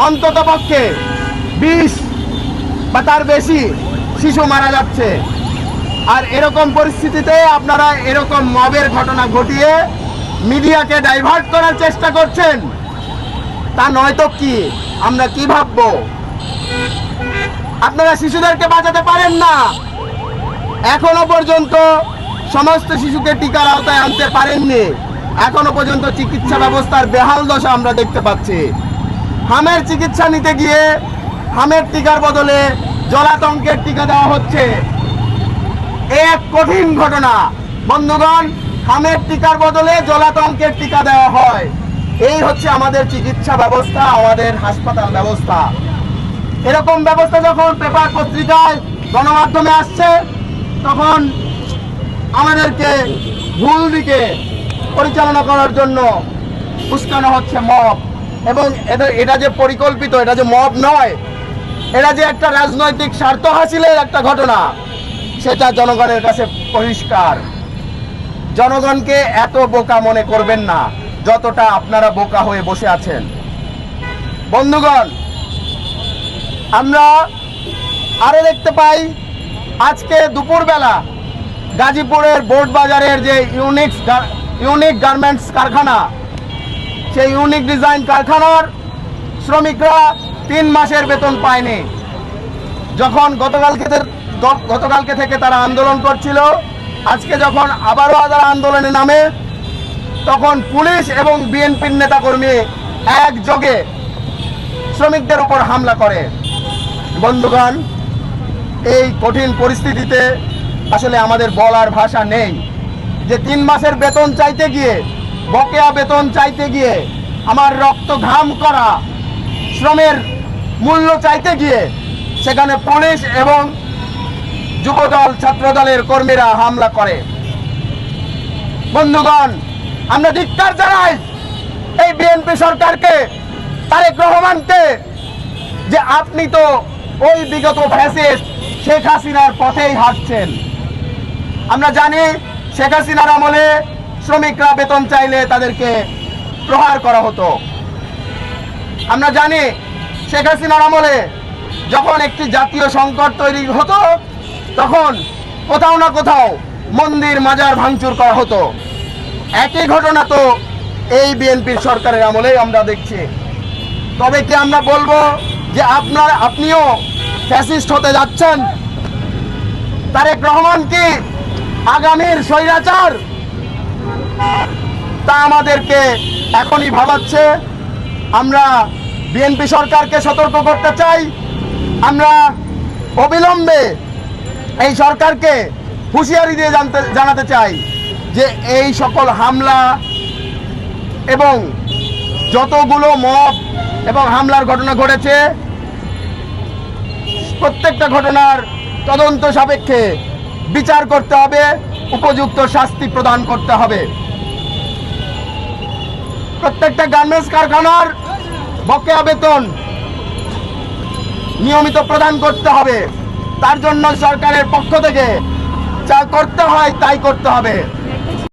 অন্ততপক্ষে 20 বা তার বেশি শিশু মারা যাচ্ছে। আর এরকম পরিস্থিতিতে আপনারা এরকম মবের ঘটনা ঘটিয়ে মিডিয়াকে ডাইভার্ট করার চেষ্টা করছেন, তা নয়তো কি? আমরা কি ভাববো? আপনারা শিশুদেরকে বাঁচাতে পারেন না। এখনো পর্যন্ত সমস্ত শিশুকে টিকার আওতায় আনতে পারেননি। এখনো পর্যন্ত চিকিৎসা ব্যবস্থার বেহাল দশা আমরা দেখতে পাচ্ছি। হামের চিকিৎসা নিতে গিয়ে হামের টিকার বদলে জলাতঙ্কের টিকা দেওয়া হচ্ছে। এক কঠিন ঘটনা বন্ধুগণ, হামের টিকার বদলে জলাতঙ্কের টিকা দেওয়া হয়। এই হচ্ছে আমাদের চিকিৎসা ব্যবস্থা, আমাদের হাসপাতাল ব্যবস্থা। এরকম ব্যবস্থা যখন পেপার পত্রিকায় গণমাধ্যমে আসছে, তখন আমাদেরকে ভুল দিকে পরিচালনা করার জন্য উস্কানো হচ্ছে মব। এবং এটা যে পরিকল্পিত, এটা যে মব নয়, এটা যে একটা রাজনৈতিক স্বার্থ হাসিলের একটা ঘটনা, সেটা জনগণের কাছে পরিষ্কার। জনগণকে এত বোকা মনে করবেন না যতটা আপনারা বোকা হয়ে বসে আছেন। বন্ধুগণ, আমরা আরো দেখতে পাই আজকে দুপুরবেলা গাজীপুরের বোর্ড বাজারের যে ইউনিক গার্মেন্টস কারখানা, সেই ইউনিক ডিজাইন কারখানার শ্রমিকরা 3 মাসের বেতন পায়নি। যখন গতকালকে থেকে তারা আন্দোলন করছিল, আজকে যখন আবারও তারা আন্দোলনে নামে, তখন পুলিশ এবং বিএনপির নেতাকর্মী একযোগে শ্রমিকদের উপর হামলা করে। বন্ধুগণ, এই কঠিন পরিস্থিতিতে আসলে আমাদের বলার ভাষা নেই যে 3 মাসের বেতন চাইতে গিয়ে, বকেয়া বেতন চাইতে গিয়ে, আমার রক্ত ঘাম করা শ্রমের মূল্য চাইতে গিয়ে সেখানে পুলিশ এবং যুবদল ছাত্রদলের কর্মীরা হামলা করে। বন্ধুগণ, আমরা ধিক্কার জানাই এই বিএনপি সরকারকে, তারেক রহমানকে, যে আপনি তো ওই বিগত ফ্যাসিস্ট শেখ হাসিনার পথেই হাঁটছেন। আমরা জানি শেখ হাসিনার আমলে শ্রমিকরা বেতন চাইলে তাদেরকে প্রহার করা হতো। আমরা জানি শেখ হাসিনার আমলে যখন একটি জাতীয় সংকট তৈরি হতো, তখন কোথাও না কোথাও মন্দির মাজার ভাঙচুর করা হতো। একই ঘটনা তো এই বিএনপির সরকারের আমলেই আমরা দেখছি। তবে কি আমরা বলবো যে আপনিও ফ্যাসিস্ট হতে যাচ্ছেন? তারেক রহমান কি আগামীর স্বৈরাচার? তা আমাদেরকে এখনই ভাবাচ্ছে। আমরা বিএনপি সরকারকে সতর্ক করতে চাই। আমরা অবিলম্বে এই সরকারকে হুঁশিয়ারি দিয়ে জানাতে চাই যে এই সকল হামলা এবং যতগুলো মব এবং হামলার ঘটনা ঘটেছে, প্রত্যেকটা ঘটনার তদন্ত সাপেক্ষে বিচার করতে হবে, উপযুক্ত শাস্তি প্রদান করতে হবে। প্রত্যেকটা গার্মেন্টস কারখানার বকেয়া বেতন নিয়মিত প্রদান করতে হবে। তার জন্য সরকারের পক্ষ থেকে যা করতে হয় তাই করতে হবে।